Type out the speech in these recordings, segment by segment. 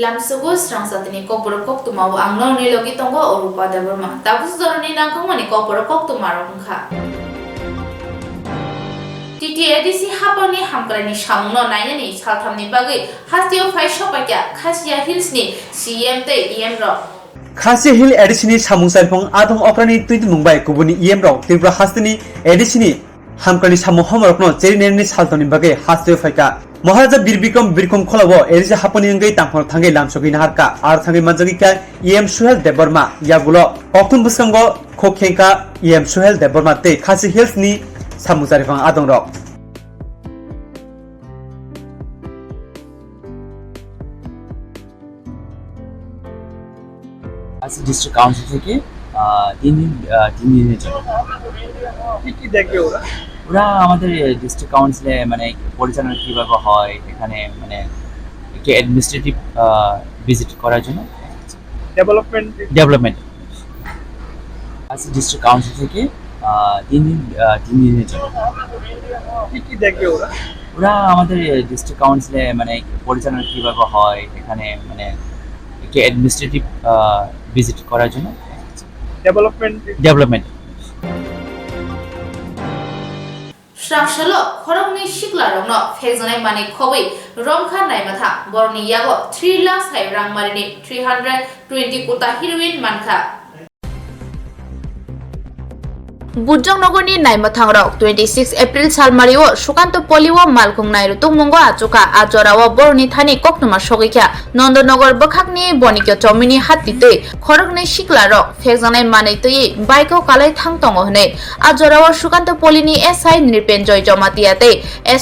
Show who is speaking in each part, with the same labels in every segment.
Speaker 1: Lamsugo Swrangchati Kokborok Koktwma Anglo Nilogi Tongo Orupa Deborma. Tabus Doroni Nangkomani Kokborok Koktwma Rongkha. TTADC Haponi Hamkrani Shamno Naini Saltamni Bagi Hastio Fai Shopaka Kasia Hillsni CM Te EM Rock.
Speaker 2: Khasi Hill Edisini Samusarpong Adam Okrani Tweet Mumbai Kubuni EM Rock Tibra Hastini Edisini Hamkrani Samu Homerokno Cherineni Saltoni Bagi Hastio Faika Maharaja Birbikam Birkum Kolawo Elisa Haponingai Tampon Tangi Lamsoki Harka Arthangi Manjagika EM Suhel Deborma Yagulo Oktum Buskango Kokenka EM Suhel Deborma Te Khasi Hills ni Samusarpong Adam Rock
Speaker 3: district council থেকে তিন দিনের জন্য
Speaker 2: কি দেখবে
Speaker 3: ওরা আমাদের district কাউন্সিলে মানে পরিচালনা কীভাবে হয় এখানে মানে একটু অ্যাডমিনিস্ট্রেটিভ ভিজিট করার জন্য ডেভেলপমেন্ট ডিস্ট্রিক্ট কাউন্সিল থেকে তিন দিনের জন্য
Speaker 2: কি দেখবে
Speaker 3: ওরা আমাদের ডিস্ট্রিক্ট কাউন্সিলে মানে পরিচালনা কীভাবে হয় এখানে মানে একটু অ্যাডমিনিস্ট্রেটিভ ভিজিট করার জন্য development
Speaker 1: Swrangchati Khorokni Shiklarongno Phekjanai Mani Khobui Romkha Naimata Borni Yago 3 lakhs hai rangmarini 320 kota heroin mankha Bujjangnogorni Naimathangrok 26 April salmario Sukanto Poliwo Malkhung Nairu Tungmungo Achuka Ajorawo Borni Thani Koktwma Sogikya Nondonogar Bokhakni Bonikyo Chomini Hattitui Khorokni Shiklarok Phekjanai Mani Tui Baiko Kalai Thangtongo Hne Ajorawo Sukanto Polini SI Nirpenjoy Jomatiate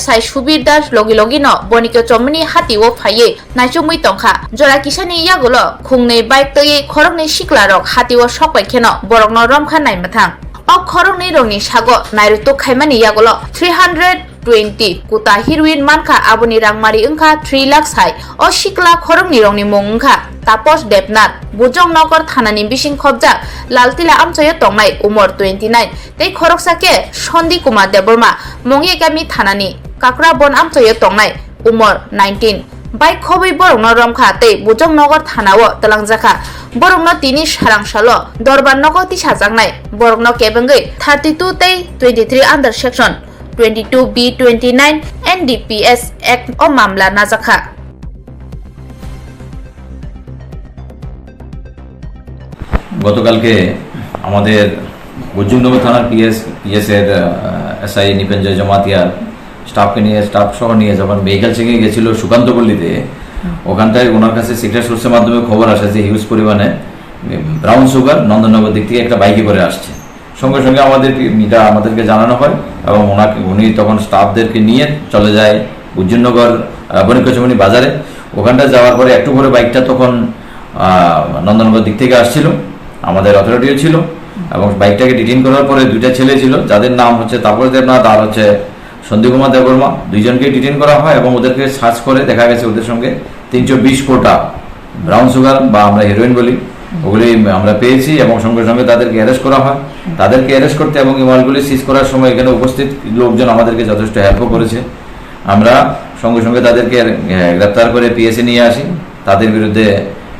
Speaker 1: SI Subir Das Logino Bonikyo Chomini Hattiwo Phaye Naichumui Tongkha Jora Kisani Yagulo Khungnei Bike Tui Khorokni Shiklarok Hattiwo Sokpai Kheno Borokno Romkha Naimathang Khorokni rongni sago nairuto khaimani yagulo 320 kuta heroin manka aboni rangmari ungkha 3 lakhs hai o shikla khorokni rongni mung ungkha Tapos Debnat Bujjangnogor thanani bising khobjak laltila amchoyo tongnai umor 29 tei khoroksake Sondi Kumar Deborma Mongi gami thanani Kakrabon amchoyo tongnai umor 19 Bai khobui borokno romkha tei Bujjangnogor thanao talangjaka borokno tini Swrangchati Dorbannogo tisajaknai borokno kebengoi 32 tei 23 under section 22B29 NDPS Act o mamla najakha
Speaker 4: গতকালকে আমাদের বজ্রনগর থানার PS এর SI নিপেঞ্জয় জমাতিয়ার staff সহ নিয়ে যখন vehicle checking গেছিল সুকান্তপল্লীতে ওখানটায় ওনার কাছে সিক্রেট সোর্সের মাধ্যমে খবর আসে যে হিউজ পরিমাণে ব্রাউন সুগার নন্দননগর দিক থেকে একটা বাইকে করে আসছে সঙ্গে সঙ্গে আমাদেরকে জানানো হয় এবং উনি তখন স্টাফদেরকে নিয়ে চলে যায় বজ্রনগর বণিকচমনি বাজারে ওখানটায় যাওয়ার পরে একটু করে বাইকটা তখন নন্দননগর দিক থেকে আসছিল আমাদের অথরিটিও ছিল এবং বাইকটাকে ডিটেইন করার পরে দুইটা ছেলে ছিল যাদের নাম হচ্ছে তাপস দেবনাথ আর হচ্ছে সন্দীপ কুমার দেববর্মা দুইজনকে ডিটেইন করা হয় এবং ওদেরকে সার্চ করে দেখা গেছে ওদের সঙ্গে 320 কোটা ব্রাউন সুগার বা আমরা হেরোইন বলি ওগুলি আমরা পেয়েছি এবং সঙ্গে সঙ্গে তাদেরকে অ্যারেস্ট করা হয় তাদেরকে অ্যারেস্ট করতে এবং এই মালগুলি সিজ করার সময় এখানে উপস্থিত লোকজন আমাদেরকে যথেষ্ট হেল্পও করেছে আমরা সঙ্গে সঙ্গে তাদেরকে গ্রেপ্তার করে পিএসএ নিয়ে আসি তাদের বিরুদ্ধে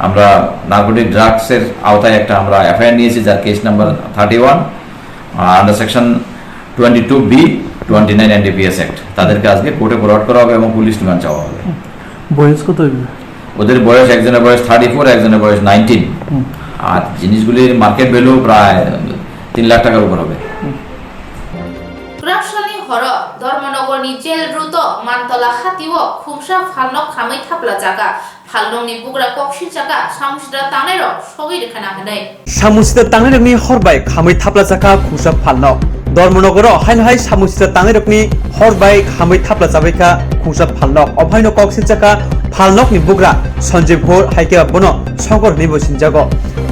Speaker 4: আমরা নার্কোটিক ড্রাগসের আওতায় একটা আমরা এফআইআর নিয়েছি যার case number 31 under section 22B 29 NDPS act তাদেরকে আজকে কোর্টে ফরওয়ার্ড করা হবে এবং পুলিশ রিমান্ড চাওয়া হবে
Speaker 2: বয়স কত
Speaker 4: ওদের বয়স একজনের বয়স 34 একজনের বয়স 19 আর জিনিসগুলির মার্কেট ভ্যালু প্রায় 3 লাখ টাকার উপর হবে
Speaker 1: Swrangchati hor Dormanogorni jel ruto Mantola Hattiwo khumsa phalnok khamai thapla jaga phalnokni bugra koksil jaga samusida tangnai sogi rekhana hanai
Speaker 2: Samusida tangnai rokni horbai khamai thapla jaka khumsa phalnok Dormanogor hainhai samusida tangnai rokni horbai khamai thapla jabaika khumsa phalnok obhaino koksil jaka phalnokni bugra Sanjay Bhor haike bono songor ni bosinjago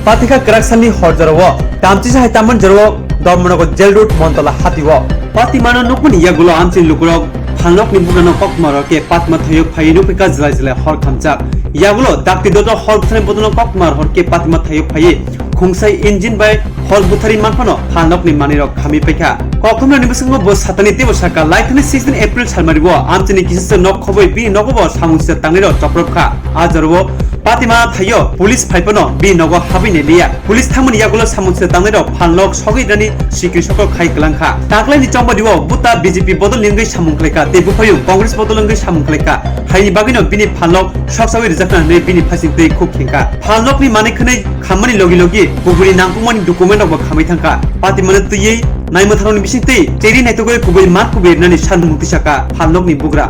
Speaker 2: Patika Kraksanni horjarawo tamchi hai taman jaro Dormanogor jel road Mantola Hattiwo Patimano nukmani yagulo amchin lukurok phalnok ni bugano kokmaroke patma thayuk phayinu pika zilai hor khamchak yagulo dakti dodo hor buthani bodono kokmar horke patma thayuk phaye khungsai engine bai hor buthari manphano phalnok ni manirok khami pekha Koktwma ni bisingo bo satani tebo saka laithani 16 April salmaribo amchini kisase nok khoboi bi nogobo samusya tangniro choprokha ajarbo Patima thayo police phaipano bi nogo habine liya police thamani yagulo samunse tangnero phanlok sogidani sikri sokol khai klangkha taklai ni chambadiwo buta BJP bodol lingui samungkleka tebu phayu Congress bodol lingui samungkleka haini bagino bini phanlok saksawi rijakna ne bini phasing tei khub khingka phanlok ni mane khnai khamani logi logi kuburi nangpumani document ok khamai thangka Patima ne tuyei naimotharoni bising tei cheri naitogoi kuburi mat kubirnani sandung tisaka phanlok ni bugra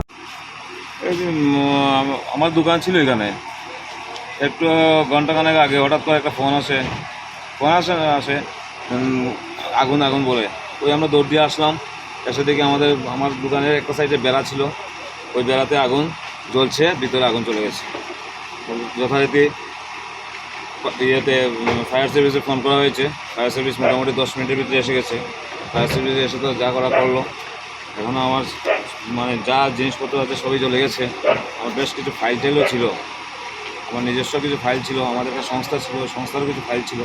Speaker 5: আমার দোকান ছিল এখানে একটু ঘন্টাখানেক আগে হঠাৎ করে একটা ফোন আসে আগুন আগুন বলে ওই আমরা দৌড় দিয়ে আসলাম এসে দেখি আমার দোকানের একটা সাইডে বেড়া ছিল ওই বেড়াতে আগুন জ্বলছে ভিতরে আগুন চলে গেছে যথারীতি ইয়েতে ফায়ার সার্ভিসে ফোন করা হয়েছে ফায়ার সার্ভিস মোটামুটি 10 মিনিটের ভিতরে এসে গেছে ফায়ার সার্ভিস এসে তো যা করা করলো এখন আমার মানে যা জিনিসপত্র আছে সবই চলে গেছে আমার বেশ কিছু ফাইল টেলও ছিল আমার নিজস্ব কিছু ফাইল ছিল আমাদের একটা সংস্থা ছিল সংস্থারও কিছু ফাইল ছিল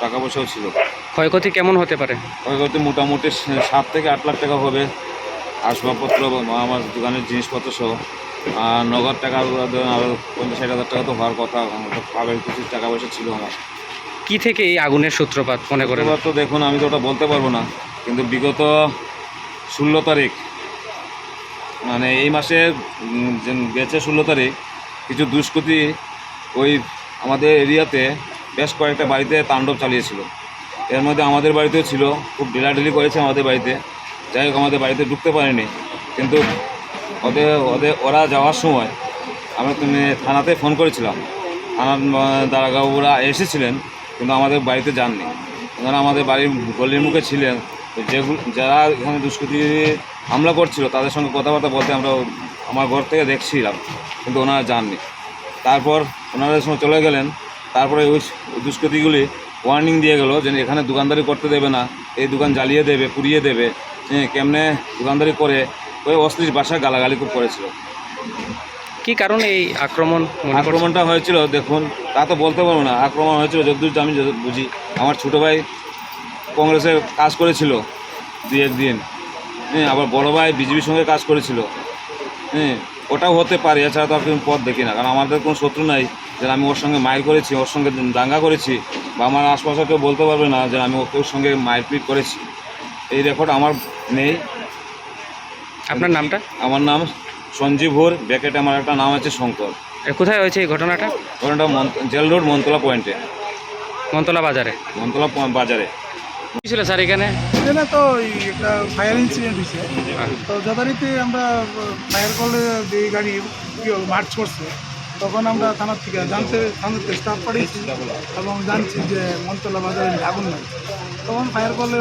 Speaker 5: টাকা পয়সাও ছিল
Speaker 6: ক্ষয়ক্ষতি কেমন হতে পারে
Speaker 5: ক্ষয়ক্ষতি মোটামুটি 7 থেকে 8 লাখ টাকা হবে আসবাবপত্র আমার দোকানের জিনিসপত্র সহ আর নগদ টাকা আরও 50-60 হাজার টাকা তো হওয়ার কথা পাবের কিছু টাকা পয়সা ছিল আমার
Speaker 6: কি থেকে এই আগুনের সূত্রপাত মনে করেন
Speaker 5: তো দেখুন আমি তো ওটা বলতে পারবো না কিন্তু বিগত 16 তারিখ মানে এই মাসের গেছে 16 তারিখ কিছু দুষ্কৃতী ওই আমাদের এরিয়াতে বেশ কয়েকটা বাড়িতে তাণ্ডব চালিয়েছিল এর মধ্যে আমাদের বাড়িতেও ছিল খুব ঢিলাঢিলি করেছে আমাদের বাড়িতে যাই হোক আমাদের বাড়িতে ঢুকতে পারেনি কিন্তু ওরা যাওয়ার সময় আমরা থানাতে ফোন করেছিলাম থানার দারোগাবুরা এসেছিলেন কিন্তু আমাদের বাড়িতে যাননি ওনারা আমাদের বাড়ির গলির মুখে ছিলেন যারা এখানে দুষ্কৃতী হামলা করছিল তাদের সঙ্গে কথাবার্তা বলতে আমরা আমার ঘর থেকে দেখছিলাম কিন্তু ওনারা যাননি তারপর ওনারা সময় চলে গেলেন তারপরে ওই দুষ্কৃতীগুলি ওয়ার্নিং দিয়ে গেল যে এখানে দোকানদারি করতে দেবে না এই দোকান জ্বালিয়ে দেবে পুড়িয়ে দেবে কেমনে দোকানদারি করে ওই অশ্লীল ভাষায় গালাগালি খুব করেছিল
Speaker 6: কি কারণে এই
Speaker 5: আক্রমণটা হয়েছিল দেখুন তা তো বলতে পারবো না আক্রমণ হয়েছিল যতদূর আমি বুঝি আমার ছোটো ভাই কংগ্রেসে কাজ করেছিল 2-1 দিন আবার বড় ভাই বিজেপির সঙ্গে কাজ করেছিল ওটাও হতে পারে এছাড়া তো আর কোনো পথ দেখি না কারণ আমাদের কোনো শত্রু নাই যে আমি ওর সঙ্গে মাইর করেছি ওর সঙ্গে দাঙ্গা করেছি বা আমার আশপাশে কেউ বলতে পারবে না যে আমি ওর সঙ্গে মারপিট করেছি এই রেকর্ড আমার নেই
Speaker 6: আপনার নামটা
Speaker 5: আমার নাম সঞ্জীব ঘোর ব্যাকেটে আমার একটা নাম আছে শঙ্কর
Speaker 6: কোথায় হয়েছে এই ঘটনাটা
Speaker 5: জেল রোড মনতলা পয়েন্টে
Speaker 6: মনতলা
Speaker 5: বাজারে
Speaker 6: কি ছিল স্যার এখানে
Speaker 7: তো একটা ফায়ার ইনসিডেন্ট হয়েছে তো যথারীতি আমরা ফায়ার কলে যে গাড়ি মার্চ করছে তখন আমরা থানার থেকে থানাতে স্টাফ পাঠিয়েছি এবং জানছি যে মনতলা বাজারে আগুন লাগছে তখন ফায়ার কলে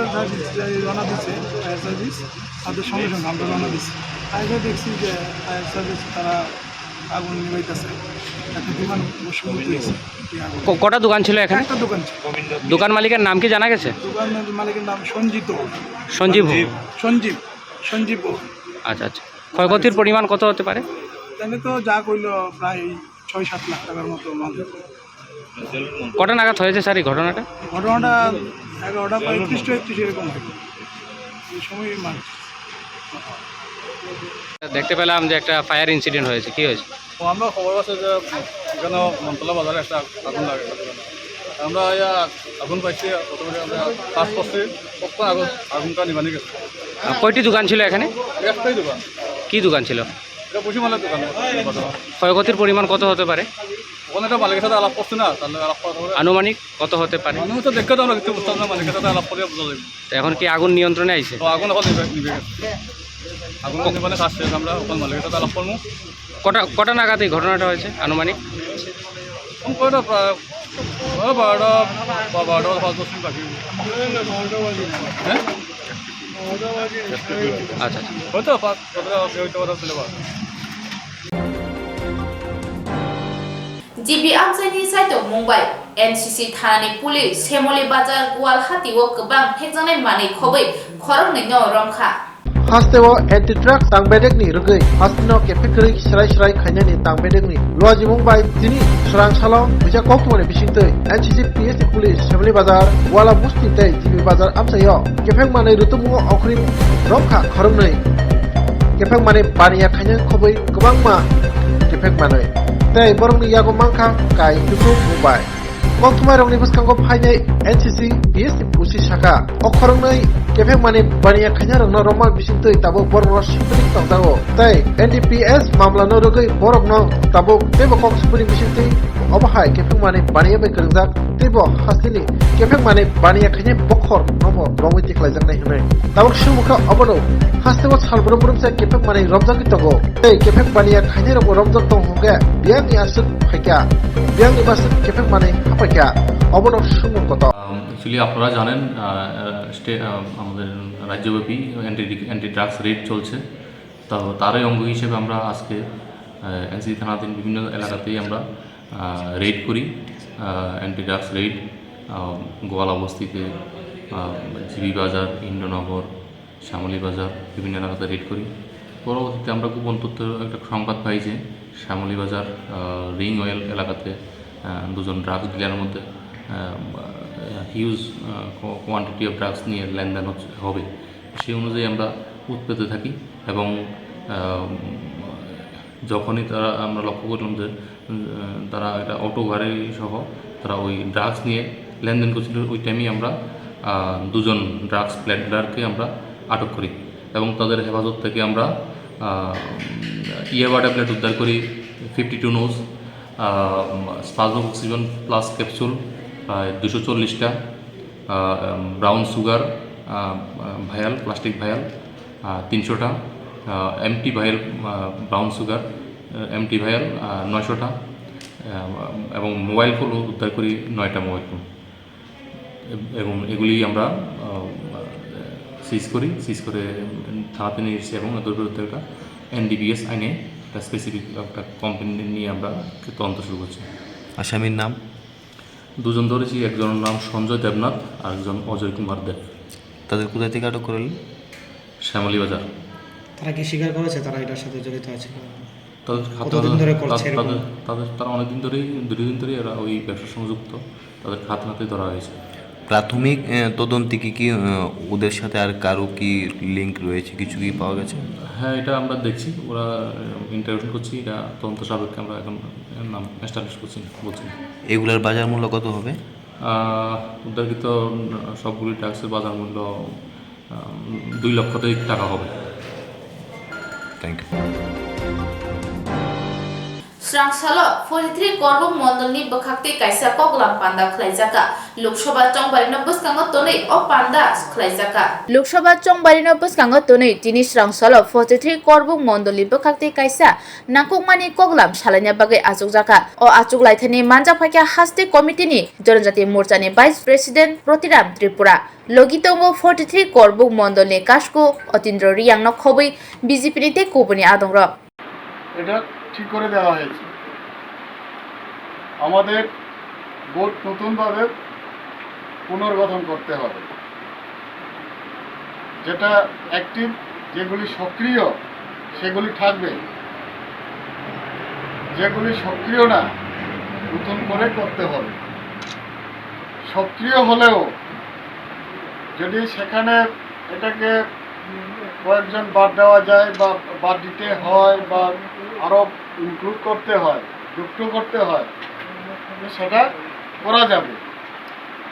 Speaker 7: রওনা দিচ্ছে ফায়ার সার্ভিস তাদের সঙ্গে সঙ্গে আমরা রওনা দিচ্ছি তাই দেখছি যে ফায়ার সার্ভিস তারা আগুন নিবাইতেছে একটা দোকান
Speaker 6: কটা দোকান ছিল এখানে
Speaker 7: একটা দোকান ছিল
Speaker 6: দোকান মালিকের নাম কি জানা গেছে
Speaker 7: দোকানের মালিকের নাম সঞ্জীব
Speaker 6: আচ্ছা আচ্ছা ক্ষয়ক্ষতির পরিমাণ কত হতে পারে
Speaker 7: তাহলে তো যা কইল প্রায় 6-7 লাখ টাকার মতো
Speaker 6: কটা নাগাদ হয়েছে স্যার এই ঘটনাটা
Speaker 7: 11:35 এরকম হয় এই সময়
Speaker 6: দেখতে পেলাম যে একটা ফায়ার ইনসিডেন্ট হয়েছে কি হয়েছে
Speaker 8: আমরা খবর আছে যে এখানে মনতলা বাজারে একটা আগুন লাগে আমরা আগুন পাইছি প্রথমে আমরা কাজ করছি আগুনটা নিবানি গেছে
Speaker 6: কয়টি দোকান ছিল এখানে
Speaker 8: একটাই দোকান
Speaker 6: কি দোকান ছিল
Speaker 8: এটা পশ্চিমালের দোকান
Speaker 6: ক্ষয়ক্ষতির পরিমাণ কত হতে পারে
Speaker 8: ওখানে একটা মালিকের সাথে আলাপ করছি না তাহলে আলাপ করা হবে
Speaker 6: আনুমানিক কত হতে পারে
Speaker 8: মানুষ তো দেখতে তো আমরা কিছু বুঝতাম না মালিকের সাথে আলাপ করে বোঝা যাবে
Speaker 6: তো এখন কি আগুন নিয়ন্ত্রণে আইছে
Speaker 8: তো আগুন এখন নিবে গেছে আগুন নিবানে কাজ শেষ আমরা ওখানে মালিকের সাথে আলাপ করবো
Speaker 6: কটা নাগাদ এই ঘটনাটা হয়েছে আনুমানিক
Speaker 8: কয়টা প্রায় 12টা 5-10 মিনিট বাকি হ্যাঁ
Speaker 6: আচ্ছা
Speaker 8: হয়তো 5-15 হইতে পারে syllabus
Speaker 1: GP আমসাইনি সাইটआव Mumbai NCC थानानि police सेमोली बाजार गुवाहाटीआव गोबां फेकजानाय मानै खबै खरंनैनो रंखा
Speaker 9: Hasteo anti-drug tangbedekni rugui hastino kepekri srai khainani tangbedekni loaji mumbai tini Swrangchalo bija Koktwma bisingtei NCC PS police Semoli bazar wala busti tei jibi bazar amsayo kepek manai rutumungo okrim rongkha khoromnei kepek manai baniya khainang khoboi gobangma kepek manai tei borokni yago mangka kai duku mumbai Koktwma rokni bwskango phainai NCC PSC pusi saka okhorongnai kefekmani baniya khaina rokno romal bisingtui tabuk borokno sipring tongjago tei NDPS mamla no rogui borokno tabuk tebo kok sipring bisingtui obahai kefekmani baniya bai kringjak tebo hastini kefekmani baniya khaina bokhor nomo rongui tiklaijaknai hinai tabuk sumukha obono hastego salbrum brumsa kefekmani romjaki tongo tei kefek baniya khaina rokno romjak tonghoge biangni asuk phaikya biangni basuk kefekmani হাপাইকা অবনক সুমুখত
Speaker 10: actually আপনারা জানেন আমাদের রাজ্যব্যাপী anti drugs red চলছে তো তারই অঙ্গ হিসেবে আমরা আজকে এনসিসি থানাধীন বিভিন্ন এলাকাতেই আমরা রেড করি অ্যান্টি ড্রাগস রেড গোয়ালা বস্তিতে জিবি বাজার ইন্দ্রনগর শ্যামলী বাজার বিভিন্ন এলাকাতে রেড করি পরবর্তীতে আমরা গোপন তথ্য একটা সংবাদ পাই যে শ্যামলী বাজার রিং অয়েল এলাকাতে দুজন ড্রাগস ডিলারের মধ্যে হিউজ কোয়ান্টিটি অফ ড্রাগস নিয়ে লেনদেন হবে সেই অনুযায়ী আমরা উৎপেতে থাকি এবং যখনই আমরা লক্ষ্য করলাম যে তারা একটা অটো গাড়ি সহ তারা ওই ড্রাগস নিয়ে লেনদেন করছিল ওই টাইমেই আমরা দুজন ড্রাগস প্ল্যান্ডারকে আমরা আটক করি এবং তাদের হেফাজত থেকে আমরা ইয়াবা ট্যাবলেট উদ্ধার করি 52 নোজ স্পাজমোক্সিজন প্লাস ক্যাপসুল 240টা brown sugar vial plastic vial 300টা empty vial brown sugar empty vial 900টা এবং মোবাইল ফোন উদ্ধার করি 9টা মোবাইল ফোন এবং এগুলি আমরা সিজ করে থানাতে নিয়ে এসেছি এবং এদের বিরুদ্ধে একটা NDPS আইনে একটা স্পেসিফিক একটা কমপ্লেন নিয়ে আমরা তদন্ত শুরু করছি।
Speaker 6: আসামির নাম
Speaker 10: দুজন ধরেছি, একজনের নাম সঞ্জয় দেবনাথ আর একজন অজয় কুমার দেব।
Speaker 6: তাদের কোথা থেকে আটক করলেন?
Speaker 10: শ্যামলী বাজার।
Speaker 11: তারা কি স্বীকার করেছে তারা এটার সাথে জড়িত আছে?
Speaker 10: তারা অনেকদিন ধরেই 2 দিন ধরেই এরা ওই ব্যবসার সঙ্গে যুক্ত, তাদের হাতে ধরা হয়েছে।
Speaker 6: প্রাথমিক তদন্তে কি ওদের সাথে আর কারো কি লিঙ্ক রয়েছে, কিছু কি পাওয়া গেছে?
Speaker 10: হ্যাঁ, এটা আমরা দেখছি, ওরা ইন্টারভিউ করছি, এটা তদন্ত সাপেক্ষে আমরা এখন নাম এস্টাবলিশ করছি বলছি।
Speaker 6: এগুলার বাজার মূল্য কত হবে?
Speaker 10: উদ্ধারকৃত সবগুলি ট্যাক্সের বাজার মূল্য 2 লক্ষ টাকা হবে।
Speaker 6: Thank you.
Speaker 1: Swrangchati 43 Koktwma মন্ডলনি বখাকতে কাইসা কগলাম পান্ডা খলাইজাকা লোকসভা চংবারিনো বসকাঙ্গ তनै অ পান্ডা খলাইজাকা লোকসভা চংবারিনো বসকাঙ্গ তनै তিনি Swrangchati 43 Koktwma মন্ডলনি বখাকতে কাইসা নাকুকমানি কগলাম সালাইনা বাগে আচুকজাকা অ আচুক লাইথানি মানজা ফাইকা হাস্তে কমিটিনি জনজাতি মোর্চানি ভাইস প্রেসিডেন্ট প্রতিরাম ত্রিপুরা লগিতঙ্গ 43 Koktwma মন্ডলনি কাশকু অতীন্দ্র রিয়াংন খবই বিজেপি নিতে কোপনি আদংর
Speaker 7: এটা ঠিক করে দেওয়া হয়েছে। আমাদের বোর্ড নতুনভাবে পুনর্গঠন করতে হবে, যেটা অ্যাক্টিভ, যেগুলি সক্রিয় সেগুলি থাকবে, যেগুলি সক্রিয় না নতুন করে করতে হবে। সক্রিয় হলেও যদি সেখানে এটাকে কয়েকজন বাদ দেওয়া যায় বা বাদ দিতে হয় বা আরও ইনক্লুড করতে হয়, যুক্ত করতে হয়, সেটা করা যাবে।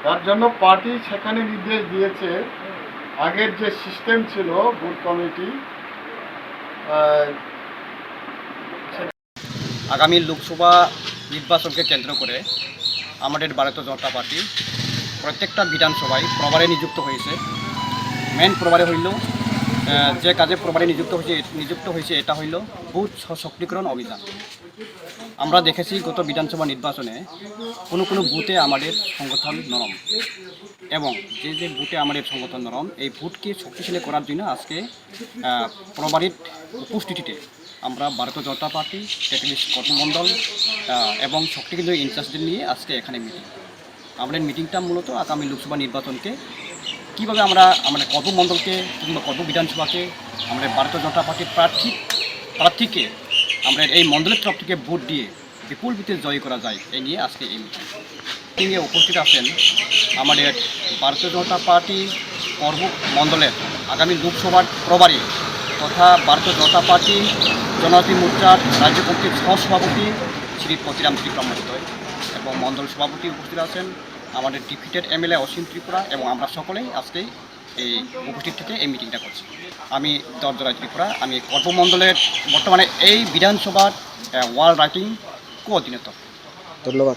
Speaker 7: তার জন্য পার্টি সেখানে নির্দেশ দিয়েছে, আগের যে সিস্টেম ছিল বুথ কমিটি,
Speaker 12: আগামী লোকসভা নির্বাচনকে কেন্দ্র করে আমাদের ভারতীয় জনতা পার্টি প্রত্যেকটা বিধানসভায় প্রভারে নিযুক্ত হয়েছে। মেন প্রভারে হইল যে কাজে প্রভারে নিযুক্ত হয়েছে এটা হইল বুথ সশক্তিকরণ অভিযান। আমরা দেখেছি গত বিধানসভা নির্বাচনে কোনো বুথে আমাদের সংগঠন নরম, এবং যে বুথে আমাদের সংগঠন নরম এই বুথকে শক্তিশালী করার জন্য আজকে প্রভারীর উপস্থিতিতে আমরা ভারতীয় জনতা পার্টি 43 Koktwma মণ্ডল এবং শক্তিকেন্দ্র ইনচার্জদের নিয়ে আজকে এখানে আমাদের মিটিংটা মূলত আগামী লোকসভা নির্বাচনকে কীভাবে আমরা আমাদের Koktwma মণ্ডলকে কিংবা Koktwma বিধানসভাকে আমাদের ভারতীয় জনতা পার্টির প্রার্থীকে আমরা এই মণ্ডলের তরফ থেকে ভোট দিয়ে বিপুল ভোটে জয় করা যায়, এই নিয়ে আজকে এই মিটিংয়ে উপস্থিত আছেন আমাদের ভারতীয় জনতা পার্টি Koktwma মণ্ডলের আগামী লোকসভার প্রভারী তথা ভারতীয় জনতা পার্টি জনজাতি মোর্চার রাজ্য কমিটির সহসভাপতি শ্রী পতিরাম ত্রিপুরা মহোদয় এবং মণ্ডল সভাপতি উপস্থিত আছেন, আমাদের ডিপুটেড এমএলএ অসীম ত্রিপুরা এবং আমরা সকলেই আজকে এই উপস্থিত থেকে এই মিটিংটা করছি। আমি দরজরাজ ত্রিপুরা, আমি কর্মমণ্ডলের বর্তমানে এই বিধানসভার ওয়াল রাইটিং কোঅর্ডিনেটর।
Speaker 9: ধন্যবাদ।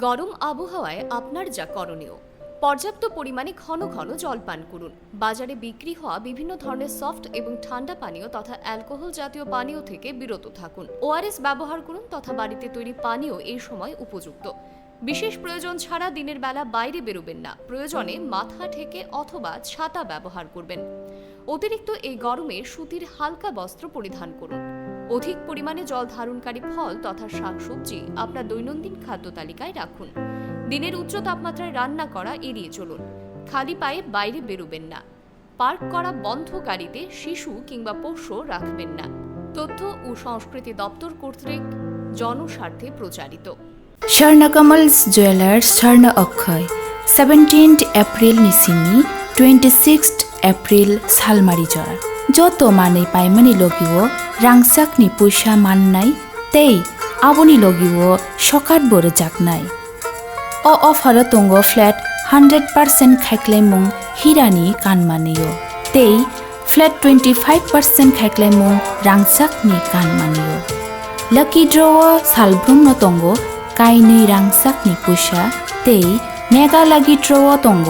Speaker 13: গরম আবহাওয়ায় আপনার যা করণীয়, পর্যাপ্ত পরিমাণে ঘন ঘন জল পান করুন। বাজারে বিক্রি হওয়া বিভিন্ন ধরনের সফট এবং ঠান্ডা পানীয় তথা অ্যালকোহল জাতীয় পানীয় থেকে বিরত থাকুন। ওআরএস ব্যবহার করুন তথা বাড়িতে তৈরি পানীয় এই সময় উপযুক্ত। বিশেষ প্রয়োজন ছাড়া দিনের বেলা বাইরে বেরোবেন না। প্রয়োজনে মাথা ঢেকে অথবা ছাতা ব্যবহার করবেন। অতিরিক্ত এই গরমে সুতির হালকা বস্ত্র পরিধান করুন। অধিক পরিমাণে জল ধারণকারী ফল তথা শাকসবজি আপনার দৈনন্দিন খাদ্য তালিকায় রাখুন। দিনের উচ্চ তাপমাত্রায় রান্না করা এড়িয়ে চলুন। খালি পায়ে বাইরে বেরোবেন না। পার্ক করা বন্ধ গাড়িতে শিশু কিংবা পোষ্য রাখবেন না। তথ্য ও সংস্কৃতি দপ্তর কর্তৃক জনস্বার্থে প্রচারিত।
Speaker 14: স্বর্ণকমলস জুয়েলার্স স্বর্ণ অক্ষয় 17th এপ্রিল নিচিনি 26th এপ্রিল সালমারি jar যত মানে পাইমানি লগিও রাংসাকনি পয়সা মাননাই তেই আবনি লগিও সকাত বড় জাকনাই অ অফার তঙ্গ ফ্ল্যাট 100% খাইক্লাইমুং হিরানি কানমানিও তেই ফ্ল্যাট 25% খাইক্লাইমুং রাংসাকনি কানমানিও লাকি ড্র সালব্রুম তঙ্গ কাইनै রাংসাকনি পয়সা তেই মেগা লাগি ড্র তঙ্গ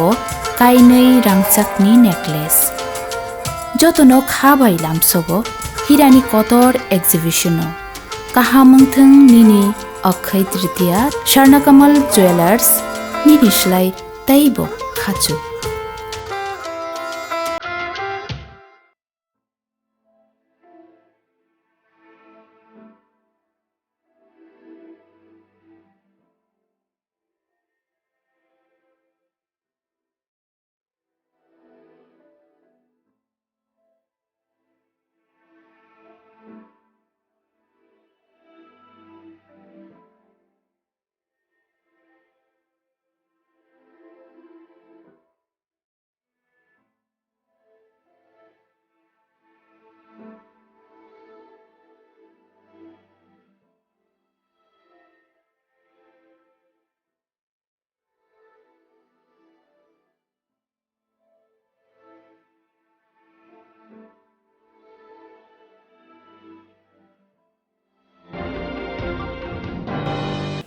Speaker 14: কাইनै রাংসাকনি নেকলেস যতनो खाबाय लामसगो हिरानि Qatar exhibition काहामंथों निनि Akshaya Tritiya स्वर्णकमल jewellers निनिस्लाय तैबो खाचु।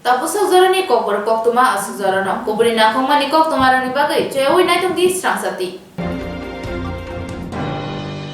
Speaker 1: Tapos ni Kokborok Koktwma asuk zarana Kobri nakong mani Koktwma rani bagai Choy nai tong di Swrangchati